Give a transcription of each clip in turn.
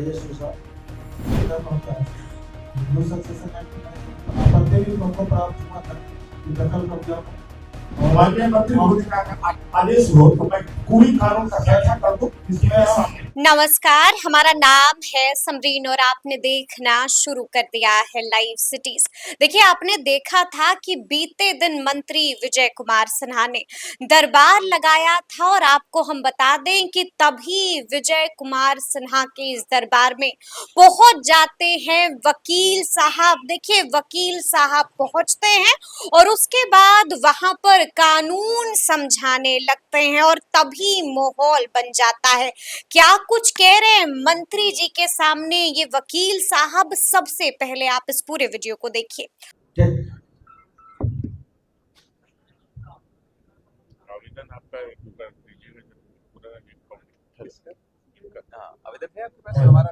बताइए साहब होता है हिंदू सक्सेशन एक्ट में आपत्ति भी हमको प्राप्त हुआ था कि दखल कब्जा माननीय मंत्री महोदय का आदेश हो तो मैं पूरी कानून का व्याख्या कर दूं इसके सामने। नमस्कार, हमारा नाम है समरीन और आपने देखना शुरू कर दिया है लाइव सिटीज। देखिए, आपने देखा था कि बीते दिन मंत्री विजय कुमार सिन्हा ने दरबार लगाया था और आपको हम बता दें कि तभी विजय कुमार सिन्हा के इस दरबार में पहुंच जाते हैं वकील साहब। देखिए, वकील साहब पहुंचते हैं और उसके बाद वहां पर कानून समझाने लगते हैं और तभी माहौल बन जाता है। क्या कुछ कह रहे हैं मंत्री जी के सामने ये वकील साहब, सबसे पहले आप इस पूरे वीडियो को देखिए। आवेदन आपका कर दीजिएगा पूरा आवेदन है आपके पास? हमारा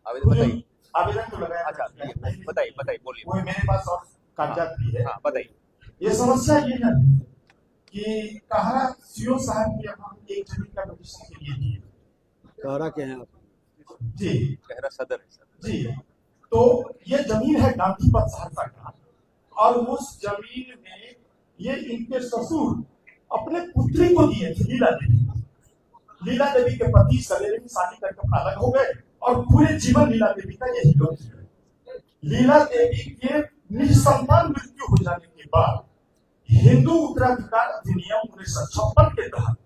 आवेदन बताइए। आवेदन तो लगाया। अच्छा, बताइए बोलिए। वो मेरे पास और कागजात भी है। हाँ, बताइए। ये समस्या ये है कि कहा सीओ साहब की हम एक जमीन का नोटिस के लिए दिए। कहरा के हैं आप? जी, कहरा सदर है सर। जी, तो ये जमीन है गांधी पथ सहरसा का और उस जमीन में ये इनके ससुर अपने पुत्री को दिए थे लीला देवी के पति सवेरे में शादी करके अपना अलग हो गए और पूरे जीवन लीला देवी का यही लोग थे। लीला देवी के निसंतान मृत्यु हो जाने के बाद हिंदू उत्तराधिकार अधिनियम 1956 के तहत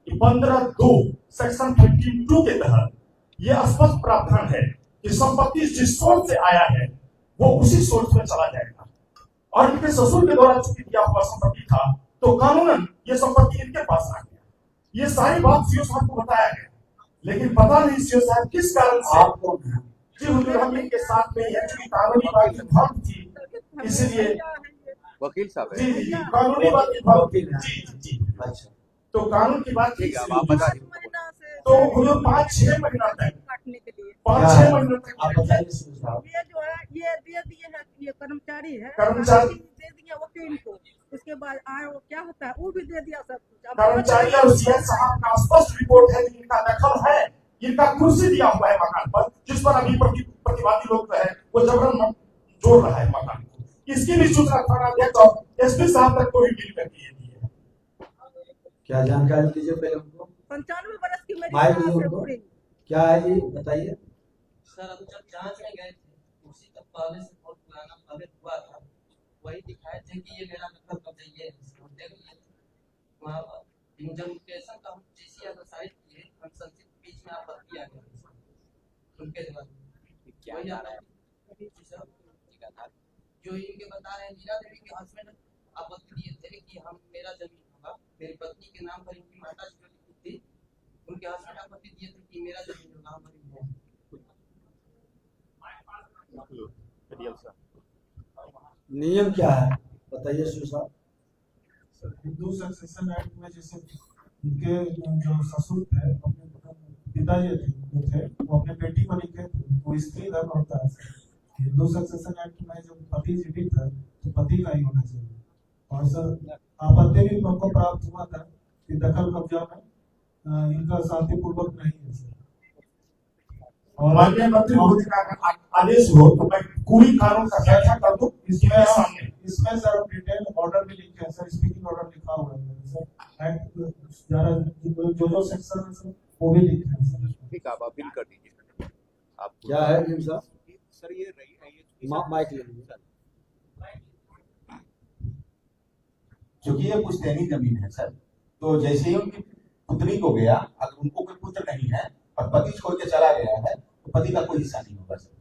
15(2) सेक्शन 52 के तहत यह स्पष्ट प्रावधान है कि संपत्ति जिस सोर्स से आया है वो उसी सोर्स में चला जाएगा और इनके ससुर के द्वारा चुकी दिया हुआ संपत्ति था तो कानूनन ये संपत्ति इनके पास आ गया। ये सारी बात सीओ साहब को बताया गया, लेकिन पता नहीं सीओ साहब किस कारण से आपको जी हुजूर हम इनके साथ में एक्चुअली कानूनी बात विभाग थी इसलिए वकील साहब है। जी कानूनी बात विभाग जी। अच्छा, तो कानून की बात ठीक है, अब आप बता दीजिए। तो मुझे 5-6 महीना तक काटने के लिए 5-6 महीनों तक आप बताइए साहब। ये जो है ये दे दिए है, ये कर्मचारी है, कर्मचारी दे दिया वकील को। उसके बाद आए वो क्या होता है वो भी दे दिया सब कुछ। अब कर्मचारी और सीएम साहब का स्पष्ट रिपोर्ट है कि इनका दखल है, इनका कुर्सी दिया हुआ है मकान पर जिस पर अभी प्रतिवादी लोग है वो जबरन जोड़ रहा है मकान को। इसकी भी सूचना थाना अध्यक्ष और एसपी साहब तक को भी मिल कर दिए है। क्या जानकारी दीजिए पहले हमको। 95 बरस की मेरी भाई सास है उनको पूरी। क्या है जी बताइए। सर अब जब जांच में गए थे उसी का पहले से बहुत पुराना पहले हुआ था, वही दिखाए थे कि ये मेरा मतलब कब्जा ये है। देख लिए वहाँ इन्वेस्टिगेशन का हम जैसी अग्रसाइड किए हम संसद बीच में आपत्ति आ गई उनके दिमाग क्या जा रहा है जो इनके बता रहे हैं लीला देवी के हस्बैंड आपत्ति दिए थे कि हम मेरा जमीन होगा, मेरी पत्नी के नाम पर इनकी माता जो लिखी थी उनके हस्बैंड आपत्ति दिए थे कि मेरा जमीन होगा हमारी है। नियम क्या है बताइए साहब। हिंदू सक्सेशन एक्ट में जैसे उनके जो ससुर थे अपने पिताजी थे वो अपने बेटी को लिखे थे, वो स्त्री धर्म होता है। हिंदू सक्सेशन एक्ट में जो पति जीवित है तो पति का ही होना चाहिए। और सर आपत्ति भी हमको प्राप्त हुआ था कि दखल कब्जा में इनका शांतिपूर्वक नहीं है सर। और माननीय मंत्री महोदय का आदेश हो तो मैं पूरी कानून का व्याख्या कर दूं इसके सामने। इसमें सर डिटेल ऑर्डर भी लिखे हैं सर, स्पीकिंग ऑर्डर लिखा हुआ है सर, एक्ट जरा जो सेक्शन है सर वो भी लिखे हैं सर। ठीक है, आप अपील कर दीजिए। आप क्या है नियम साहब? सर ये रही माइक ले लीजिए। क्योंकि ये पुश्तैनी जमीन है सर, तो जैसे ही उनकी पुत्री को गया, अगर उनको कोई पुत्र नहीं है और पति छोड़ के चला गया है तो पति का कोई हिस्सा नहीं होगा सर।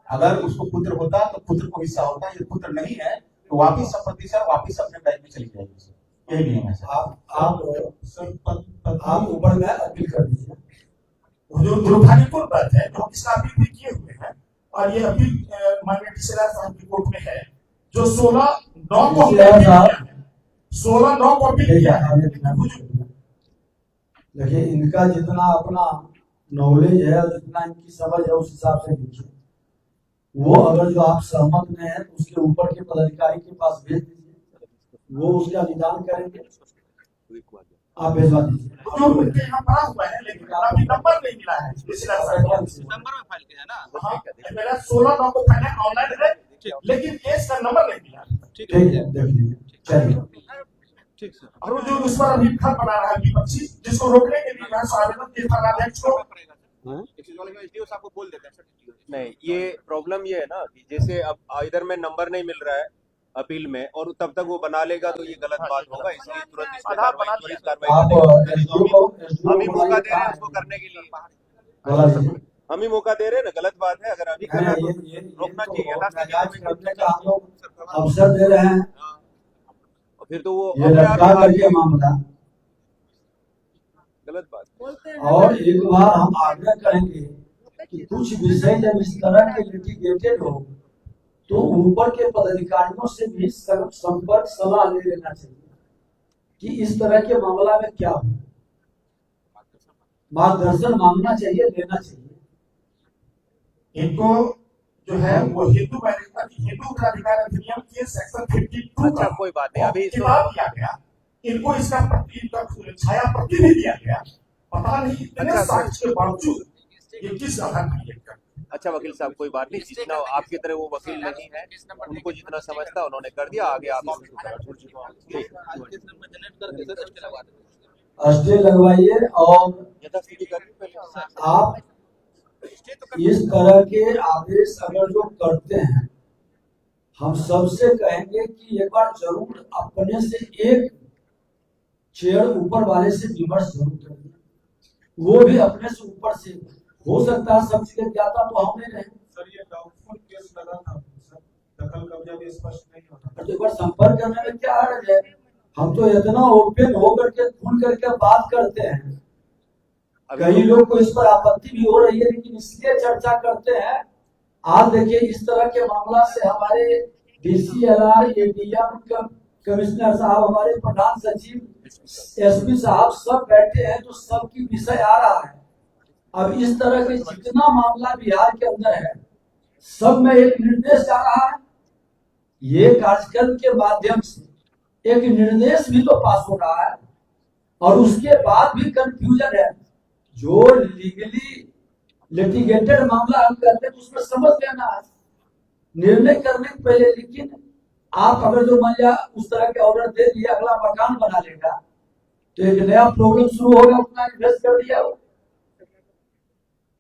अगर उसको पुत्र होता तो पुत्र को हिस्सा होता, यदि पुत्र नहीं है तो वापिस संपत्ति सर वापिस अपने बैंक में चली जाएगी सर। यही नियम है सर। आप ऊपर में अपील कर दीजिए। जो दुर्भाग्यपूर्ण बात है जो इसका अपील भी किए हुए हैं और ये अपील माननीय टीसीआर साहब की कोर्ट में है जो 16/9 को 16/9 को अपील किया है। देखिए इनका जितना अपना नॉलेज है और जितना इनकी समझ है उस हिसाब से लिखिए। वो अगर जो आप सहमत में है तो उसके ऊपर के पदाधिकारी के पास भेज दीजिए, वो उसका निदान करेंगे, आप भेजवा दीजिए। जो उनके यहाँ पड़ा हुआ है, लेकिन अभी नंबर नहीं मिला है। पिछला साल नंबर में फाइल किया ना। हाँ, मेरा 16 नंबर फाइल ऑनलाइन है, लेकिन केस का नंबर नहीं मिला। ठीक है, देख लीजिए, चलिए। ठीक सर। और वो जो उस पर अभी खत बना रहा है विपक्षी, जिसको रोकने के लिए यहाँ से आवेदन किया था अध्यक्ष को। एसडीओ साहब को बोल देते हैं सर। नहीं, ये प्रॉब्लम ये है ना कि जैसे अब इधर में नंबर नहीं मिल रहा है अपील में, और तब तक वो बना लेगा तो ये गलत बात होगा, इसलिए तुरंत इस पर त्वरित कार्रवाई आप करनी SDO को हम ही मौका दे रहे हैं उसको करने के लिए। बोला दीजिए। हम ही मौका दे रहे हैं ना, गलत बात है। अगर अभी है ना, करें ये तो रोकना तो चाहिए। नाजायज करने का हम लोग अवसर दे रहे हैं, और फिर तो वो ये अपने आप लटका ही करके मामला। गलत बात। बोलते हैं और एक बार हम आग्रह करेंगे कि कुछ विषय जब इस तरह के लिटिगेटेड हो तो ऊपर के पदाधिकारियों से भी संपर्क सलाह ले लेना चाहिए कि इस तरह के मामला में क्या हो, मार्गदर्शन मांगना चाहिए, लेना चाहिए। इनको जो है वो हिंदू अधिकार अधिनियम के सेक्शन 52 अच्छा, कोई बात नहीं, अभी इसको खिलाफ किया गया। इनको इसका छाया प्रति भी दिया गया। पता नहीं इतने अच्छा, साक्ष्य के बावजूद ये किस आधार पर ये कर। अच्छा वकील साहब, कोई बात नहीं, जितना आपकी तरह वो वकील नहीं है, उनको जितना समझता है उन्होंने कर दिया। आगे आप स्टे लगवाइए और यथास्थिति करिए पहले। आप इस तरह के आदेश अगर जो करते हैं, हम सबसे कहेंगे कि एक बार जरूर अपने से एक चेयर ऊपर वाले से विमर्श जरूर करिए, वो भी अपने से ऊपर से। हो सकता है सब चीजें ज्ञाता तो हम नहीं रहे। सर ये डाउटफुल केस लगा था सर, दखल कब्जा भी स्पष्ट नहीं होता। तो एक बार संपर्क करने में क्या हर्ज है? हम तो इतना ओपन होकर के खुल करके बात करते हैं। कई लोग को इस पर आपत्ति भी हो रही है, लेकिन इसलिए चर्चा करते हैं। आज देखिए इस तरह के मामला से हमारे DCLR, ADM कमिश्नर साहब, हमारे प्रधान सचिव, SP साहब सब बैठे हैं, तो सबकी विषय आ रहा है। अब इस तरह के जितना मामला बिहार के अंदर है, सब में एक निर्देश जा रहा है। ये कार्यक्रम के माध्यम से एक निर्देश भी तो पास हो रहा है, और उसके बाद भी कंफ्यूजन है। जो लीगली लिटिगेटेड मामला हम करते हैं तो उसमें समझ लेना है निर्णय करने के पहले। लेकिन आप अगर जो मान लिया उस तरह के ऑर्डर दे दिया, अगला मकान बना लेगा तो एक नया प्रॉब्लम शुरू होगा। उतना इन्वेस्ट कर दिया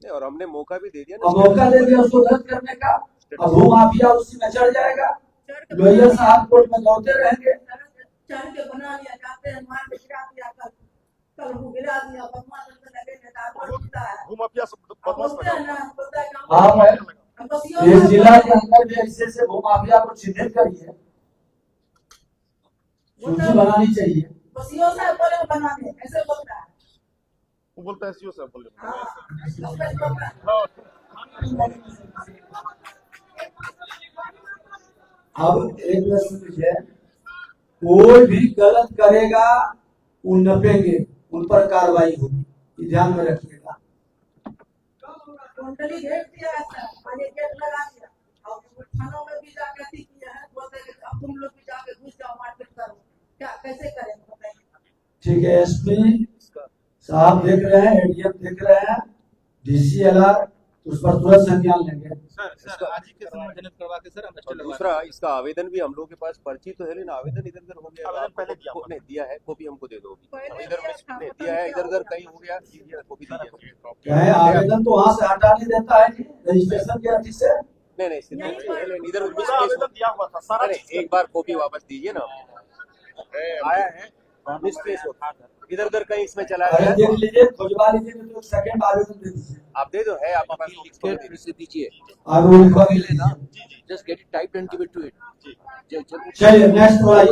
और हमने मौका भी दे दिया और मौका दे दिया उसको रद्द करने का। अब वो माफिया उसी में चढ़ जाएगा, लॉयर साहब कोर्ट में दौड़ते रहेंगे। चढ़ के बना लिया, जाते हैं मार के गिरा दिया, कल वो गिरा दिया, बदमाश लगे नेता बनता है। भूमाफिया से बदमाश बोलते हैं ना, बोलता है कि आप इस जिला के अंदर भी ऐसे से वो माफिया को चिन्हित करिए, सूची बनानी चाहिए। बसियों से बोले बनाने ऐसे बोलता है। वो बोलता है सीओ साहब बोले। अब एक लीजिए, कोई भी गलत करेगा उन नपेंगे, उन पर कार्रवाई होगी, ये ध्यान में रखिएगा। कुंडली घेर दिया है सर, मैंने गेट लगा दिया, और थानों में भी जाके किया है, बोलते हैं कि अब तुम लोग भी जाके घुस जाओ, मारपीट करो। क्या कैसे करें बताइए। ठीक है, SP साहब देख रहे हैं, ADM देख रहे हैं, DCLR उस पर तुरंत संज्ञान लेंगे। सर आज ही के संबंधित करवा के सर हम दूसरा इसका आवेदन भी हम लोग के पास पर्ची तो है, लेकिन आवेदन इधर उधर हो गया। आवेदन पहले दिया नहीं दिया है, कॉपी हमको दे दो। पहले इधर में दिया है, इधर उधर कहीं हो गया, कॉपी दीजिए। क्या है, आवेदन तो वहाँ से हटा नहीं देता है जी, रजिस्ट्रेशन के अधिक से। नहीं इधर आवेदन दिया हुआ था सारा। एक बार कॉपी वापस दीजिए ना, आया है मिसप्लेस होता, इधर उधर कहीं इसमें चला अरे गया। देख लीजिए, खुजवा लीजिए, तो सेकंड आवेदन दे दीजिए। आप दे दो, है आपके पास लिख के दीजिए। और वो लिखवा के लेना। Just get it typed and give it to it. चलिए नेक्स्ट वाला।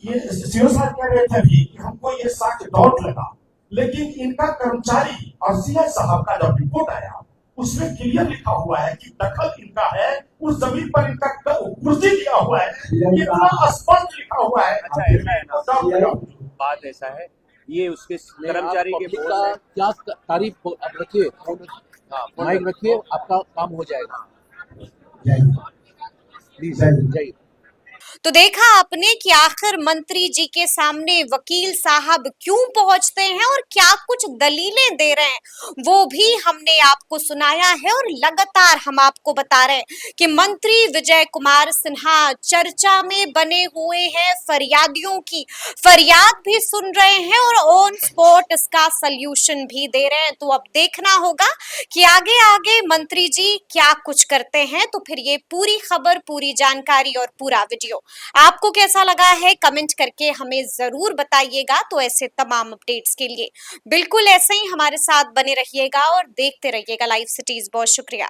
ये सीओ साहब कह रहे थे अभी कि हमको ये साक्ष्य डाउट लगा, लेकिन इनका कर्मचारी और CI साहब का जब रिपोर्ट आया उसमें क्लियर लिखा हुआ है कि दखल इनका है, उस जमीन पर इनका कुर्सी दिया हुआ है, इतना स्पष्ट लिखा हुआ है। अच्छा ऐसा है ना, बात ऐसा है, ये उसके कर्मचारी के बोल है। क्या तारीफ आप रखिए, माइक रखिए, आपका काम हो जाएगा। प्लीज जाइए। तो देखा आपने कि आखिर मंत्री जी के सामने वकील साहब क्यों पहुंचते हैं और क्या कुछ दलीलें दे रहे हैं, वो भी हमने आपको सुनाया है। और लगातार हम आपको बता रहे हैं कि मंत्री विजय कुमार सिन्हा चर्चा में बने हुए हैं, फरियादियों की फरियाद भी सुन रहे हैं और ऑन स्पॉट इसका सल्यूशन भी दे रहे हैं। तो अब देखना होगा कि आगे आगे मंत्री जी क्या कुछ करते हैं। तो फिर ये पूरी खबर, पूरी जानकारी और पूरा वीडियो आपको कैसा लगा है, कमेंट करके हमें जरूर बताइएगा। तो ऐसे तमाम अपडेट्स के लिए बिल्कुल ऐसे ही हमारे साथ बने रहिएगा और देखते रहिएगा लाइव सिटीज। बहुत शुक्रिया।